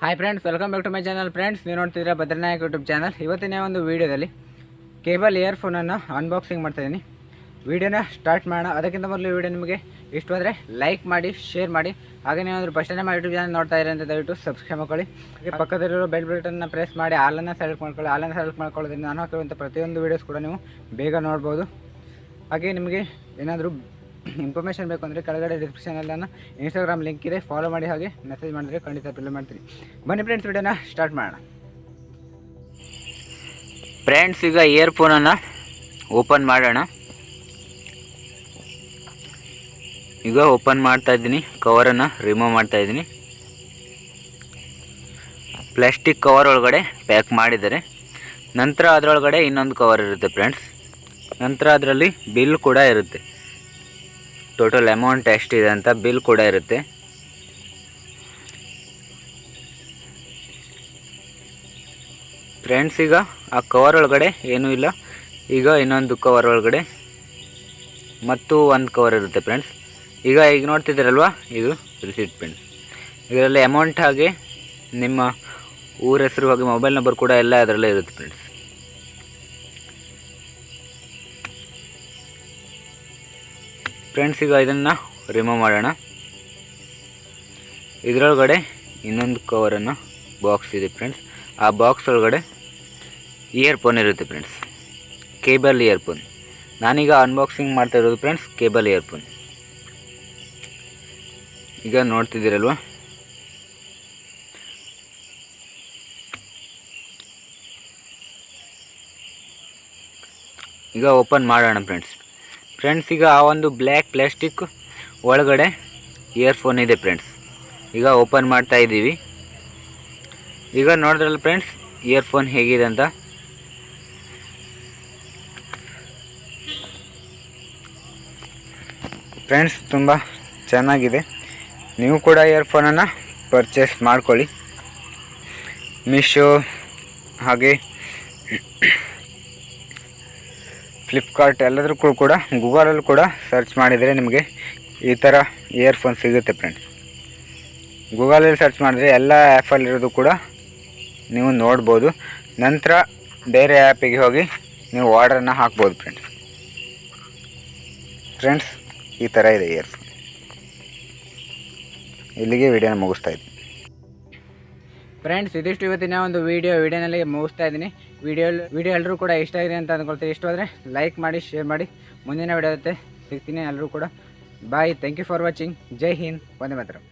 Hi friends, welcome back to my channel. Friends, ನೀವು ನೋಡ್ತಿದ್ದೀರಾ ಭದ್ರ Nayak YouTube channel. ಇವತ್ತಿನ ಒಂದು ವೀಡಿಯೋದಲ್ಲಿ ಕೇಬಲ್ ಇಯರ್ಫೋನನ್ನು ಅನ್ಬಾಕ್ಸಿಂಗ್ ಮಾಡ್ತಾಯಿದ್ದೀನಿ. ವೀಡಿಯೋನ ಸ್ಟಾರ್ಟ್ ಮಾಡೋಣ. ಅದಕ್ಕಿಂತ ಮೊದಲು ವಿಡಿಯೋ ನಿಮಗೆ ಇಷ್ಟ ಆದರೆ ಲೈಕ್ ಮಾಡಿ, ಶೇರ್ ಮಾಡಿ. ಹಾಗೆ ನೀವಾದರೂ ಫಸ್ಟ್ ಟೈಮ್ ಯೂಟ್ಯೂಬ್ ಚಾನಲ್ ನೋಡ್ತಾ ಇರಿ ಅಂತ ದಯವಿಟ್ಟು ಸಬ್ಸ್ಕ್ರೈಬ್ ಮಾಡ್ಕೊಳ್ಳಿ. ಹಾಗೆ ಪಕ್ಕದಲ್ಲಿರೋ ಬೆಲ್ ಬಟನ್ನ ಪ್ರೆಸ್ ಮಾಡಿ ಆಲನ್ನು ಸೆಲೆಕ್ಟ್ ಮಾಡ್ಕೊಳ್ಳಿ. ಆಲನ್ನು ಸೆಲೆಕ್ಟ್ ಮಾಡ್ಕೊಳ್ಳೋದ್ರಿಂದ ನಾನು ಹಾಕಿರುವಂಥ ಪ್ರತಿಯೊಂದು ವೀಡಿಯೋಸ್ ಕೂಡ ನೀವು ಬೇಗ ನೋಡ್ಬೋದು. ಹಾಗೆ ನಿಮಗೆ ಏನಾದರೂ ಇನ್ಫಾರ್ಮೇಷನ್ ಬೇಕು ಅಂದರೆ ಕೆಳಗಡೆ ಡಿಸ್ಕ್ರಿಪ್ಷನಲ್ಲಿ ನನ್ನ ಇನ್ಸ್ಟಾಗ್ರಾಮ್ ಲಿಂಕ್ ಇದೆ, ಫಾಲೋ ಮಾಡಿ. ಹಾಗೆ ಮೆಸೇಜ್ ಮಾಡಿದ್ರೆ ಖಂಡಿತ ರಿಪ್ಲೈ ಮಾಡ್ತೀನಿ. ಬನ್ನಿ ಫ್ರೆಂಡ್ಸ್, ವಿಡಿಯೋನ ಸ್ಟಾರ್ಟ್ ಮಾಡೋಣ. ಫ್ರೆಂಡ್ಸ್, ಈಗ ಇಯರ್ಫೋನನ್ನು ಓಪನ್ ಮಾಡೋಣ. ಈಗ ಓಪನ್ ಮಾಡ್ತಾ ಇದ್ದೀನಿ. ಕವರನ್ನು ರಿಮೂವ್ ಮಾಡ್ತಾ ಇದ್ದೀನಿ. ಪ್ಲಾಸ್ಟಿಕ್ ಕವರ್ ಒಳಗಡೆ ಪ್ಯಾಕ್ ಮಾಡಿದ್ದಾರೆ. ನಂತರ ಅದರೊಳಗಡೆ ಇನ್ನೊಂದು ಕವರ್ ಇರುತ್ತೆ ಫ್ರೆಂಡ್ಸ್. ನಂತರ ಅದರಲ್ಲಿ ಬಿಲ್ ಕೂಡ ಇರುತ್ತೆ. ಟೋಟಲ್ ಅಮೌಂಟ್ ಎಷ್ಟಿದೆ ಅಂತ ಬಿಲ್ ಕೂಡ ಇರುತ್ತೆ. ಫ್ರೆಂಡ್ಸ್, ಈಗ ಆ ಕವರ್ ಒಳಗಡೆ ಏನೂ ಇಲ್ಲ. ಈಗ ಇನ್ನೊಂದು ಕವರ್ ಒಳಗಡೆ ಮತ್ತು ಒಂದು ಕವರ್ ಇರುತ್ತೆ ಫ್ರೆಂಡ್ಸ್. ಈಗ ನೋಡ್ತಿದ್ದೀರಲ್ವ, ಇದು ರಿಸೀಟ್ ಫ್ರೆಂಡ್ಸ್. ಇದರಲ್ಲಿ ಅಮೌಂಟ್ ಹಾಗೆ ನಿಮ್ಮ ಊರ ಹೆಸರು ಹಾಗೆ ಮೊಬೈಲ್ ನಂಬರ್ ಕೂಡ ಎಲ್ಲ ಅದರಲ್ಲೇ ಇರುತ್ತೆ ಫ್ರೆಂಡ್ಸ್. ಫ್ರೆಂಡ್ಸ್, ಈಗ ಇದನ್ನು ರಿಮೂವ್ ಮಾಡೋಣ. ಇದರೊಳಗಡೆ ಇನ್ನೊಂದು ಕವರನ್ನು ಬಾಕ್ಸ್ ಇದೆ ಫ್ರೆಂಡ್ಸ್. ಆ ಬಾಕ್ಸ್ ಒಳಗಡೆ ಇಯರ್ಫೋನ್ ಇರುತ್ತೆ ಫ್ರೆಂಡ್ಸ್, ಕೇಬಲ್ ಇಯರ್ಫೋನ್. ನಾನೀಗ ಅನ್ಬಾಕ್ಸಿಂಗ್ ಮಾಡ್ತಾ ಇರೋದು ಫ್ರೆಂಡ್ಸ್ ಕೇಬಲ್ ಇಯರ್ಫೋನ್. ಈಗ ನೋಡ್ತಿದ್ದೀರಲ್ವ, ಈಗ ಓಪನ್ ಮಾಡೋಣ ಫ್ರೆಂಡ್ಸ್. ಈಗ ಆ ಒಂದು ಬ್ಲ್ಯಾಕ್ ಪ್ಲಾಸ್ಟಿಕ್ ಒಳಗಡೆ ಇಯರ್ಫೋನ್ ಇದೆ ಫ್ರೆಂಡ್ಸ್. ಈಗ ಓಪನ್ ಮಾಡ್ತಾ ಇದ್ದೀವಿ. ಈಗ ನೋಡಿದ್ರಲ್ಲ ಫ್ರೆಂಡ್ಸ್, ಇಯರ್ಫೋನ್ ಹೇಗಿದೆ ಅಂತ. ಫ್ರೆಂಡ್ಸ್, ತುಂಬ ಚೆನ್ನಾಗಿದೆ. ನೀವು ಕೂಡ ಇಯರ್ಫೋನನ್ನು ಪರ್ಚೇಸ್ ಮಾಡ್ಕೊಳ್ಳಿ. ಮೀಶೋ ಹಾಗೆ ಫ್ಲಿಪ್ಕಾರ್ಟ್ ಎಲ್ಲದಕ್ಕೂ ಕೂಡ ಗೂಗಲಲ್ಲೂ ಕೂಡ ಸರ್ಚ್ ಮಾಡಿದರೆ ನಿಮಗೆ ಈ ಥರ ಇಯರ್ಫೋನ್ ಸಿಗುತ್ತೆ ಫ್ರೆಂಡ್ಸ್. ಗೂಗಲಲ್ಲಿ ಸರ್ಚ್ ಮಾಡಿದರೆ ಎಲ್ಲ ಆ್ಯಪಲ್ಲಿರೋದು ಕೂಡ ನೀವು ನೋಡ್ಬೋದು. ನಂತರ ಬೇರೆ ಆ್ಯಪಿಗೆ ಹೋಗಿ ನೀವು ಆರ್ಡರನ್ನು ಹಾಕ್ಬೋದು ಫ್ರೆಂಡ್ಸ್. ಈ ಥರ ಇದೆ ಇಯರ್ಫೋನ್. ಇಲ್ಲಿಗೆ ವಿಡಿಯೋನ ಮುಗಿಸ್ತಾ ಇದ್ದೀನಿ ಫ್ರೆಂಡ್ಸ್. ಇದಿಷ್ಟು ಇವತ್ತಿನ ಒಂದು ವಿಡಿಯೋನಲ್ಲಿ ಮುಗಿಸ್ತಾ ಇದ್ದೀನಿ. ವಿಡಿಯೋ ಎಲ್ಲರೂ ಕೂಡ ಇಷ್ಟ ಆಗಿದೆ ಅಂತ ಅಂದ್ಕೊಳ್ತೀನಿ. ಇಷ್ಟವಾದರೆ ಲೈಕ್ ಮಾಡಿ, ಶೇರ್ ಮಾಡಿ. ಮುಂದಿನ ವಿಡಿಯೋ ಜೊತೆ ಸಿಗ್ತೀನಿ. ಎಲ್ಲರೂ ಕೂಡ bye. Thank you for watching. ಜೈ ಹಿಂದ್, ವಂದೇ ಮಾತರಂ.